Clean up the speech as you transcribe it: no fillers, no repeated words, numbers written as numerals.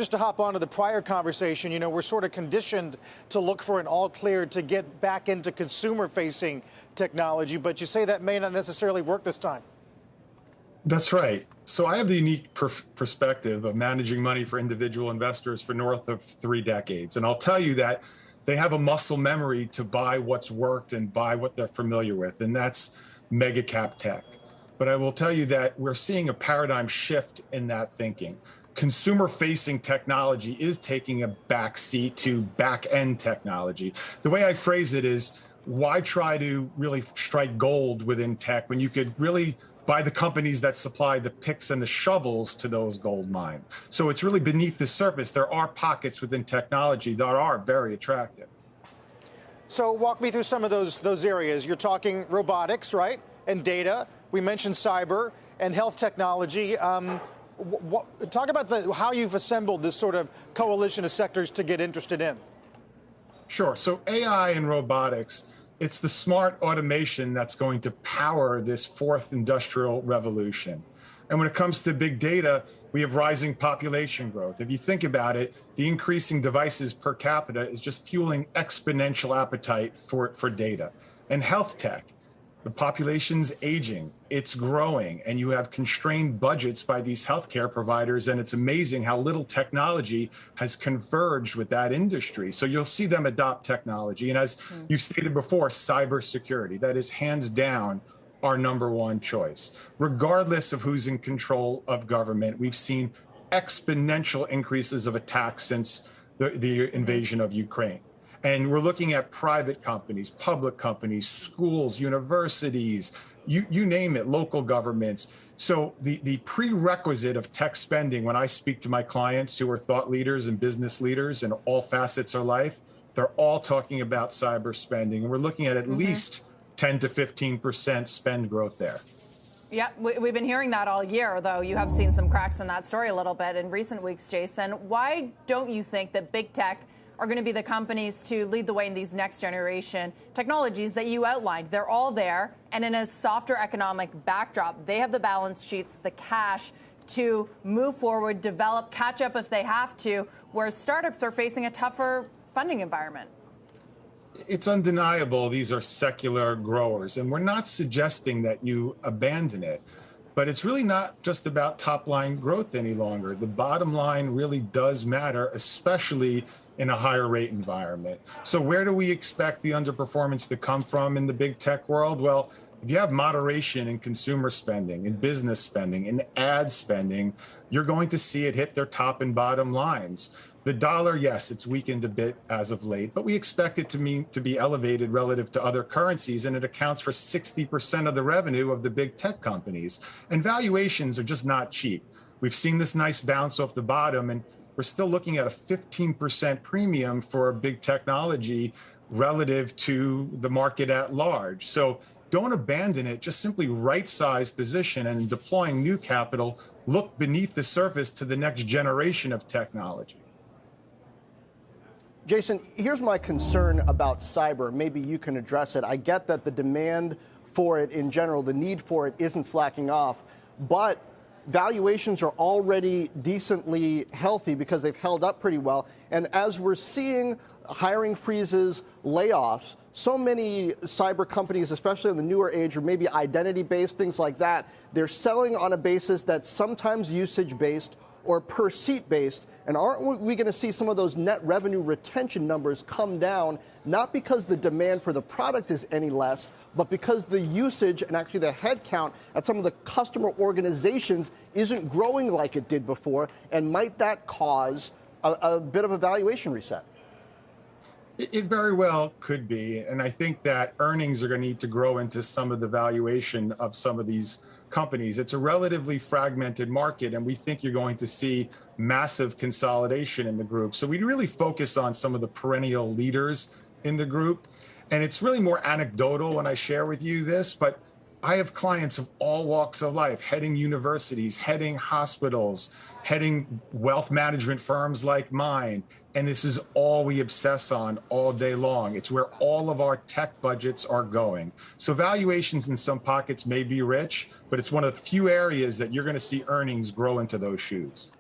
Just to hop onto the prior conversation, we're sort of conditioned to look for an all clear to get back into consumer-facing technology, but you say that may not necessarily work this time. That's right. So I have the unique perspective of managing money for individual investors for north of 3 decades. And I'll tell you that they have a muscle memory to buy what's worked and buy what they're familiar with, and that's mega cap tech. But I will tell you that we're seeing a paradigm shift in that thinking. Consumer-facing technology is taking a backseat to back-end technology. The way I phrase it is, why try to really strike gold within tech when you could really buy the companies that supply the picks and the shovels to those gold mines? So it's really beneath the surface. There are pockets within technology that are very attractive. So walk me through some of those areas. You're talking robotics, right? And data. We mentioned cyber and health technology. Talk about how you've assembled this sort of coalition of sectors to get interested in. Sure. So AI and robotics, it's the smart automation that's going to power this fourth industrial revolution. And when it comes to big data, we have rising population growth. If you think about it, the increasing devices per capita is just fueling exponential appetite for data. And health tech, the population's aging, it's growing, and you have constrained budgets by these healthcare providers, and it's amazing how little technology has converged with that industry. So you'll see them adopt technology. And as you stated before, cybersecurity, that is hands down our #1 choice. Regardless of who's in control of government, we've seen exponential increases of attacks since the invasion of Ukraine. And we're looking at private companies, public companies, schools, universities, you name it, local governments. So the prerequisite of tech spending, when I speak to my clients who are thought leaders and business leaders in all facets of life, they're all talking about cyber spending. And we're looking at least 10 to 15% spend growth there. Yeah, we've been hearing that all year, though you have seen some cracks in that story a little bit in recent weeks, Jason. Why don't you think that big tech are going to be the companies to lead the way in these next generation technologies that you outlined? They're all there, and in a softer economic backdrop, they have the balance sheets, the cash to move forward, develop, catch up if they have to, whereas startups are facing a tougher funding environment. It's undeniable these are secular growers, and we're not suggesting that you abandon it. But it's really not just about top line growth any longer. The bottom line really does matter, especially in a higher rate environment. So where do we expect the underperformance to come from in the big tech world? Well, if you have moderation in consumer spending, in business spending, in ad spending, you're going to see it hit their top and bottom lines. The dollar, yes, it's weakened a bit as of late, but we expect it to be elevated relative to other currencies, and it accounts for 60% of the revenue of the big tech companies. And valuations are just not cheap. We've seen this nice bounce off the bottom, and we're still looking at a 15% premium for big technology relative to the market at large. So don't abandon it, just simply right-size position, and in deploying new capital, look beneath the surface to the next generation of technology. Jason, here's my concern about cyber. Maybe you can address it. I get that the demand for it in general, the need for it isn't slacking off, but valuations are already decently healthy because they've held up pretty well. And as we're seeing hiring freezes, layoffs, so many cyber companies, especially in the newer age, or maybe identity-based, things like that, they're selling on a basis that's sometimes usage-based or per seat based. And aren't we going to see some of those net revenue retention numbers come down, not because the demand for the product is any less, but because the usage and actually the headcount at some of the customer organizations isn't growing like it did before? And might that cause a bit of a valuation reset? It very well could be. And I think that earnings are going to need to grow into some of the valuation of some of these companies. It's a relatively fragmented market, and we think you're going to see massive consolidation in the group. So we really focus on some of the perennial leaders in the group. And it's really more anecdotal when I share with you this, but I have clients of all walks of life, heading universities, heading hospitals, heading wealth management firms like mine. And this is all we obsess on all day long. It's where all of our tech budgets are going. So valuations in some pockets may be rich, but it's one of the few areas that you're going to see earnings grow into those shoes.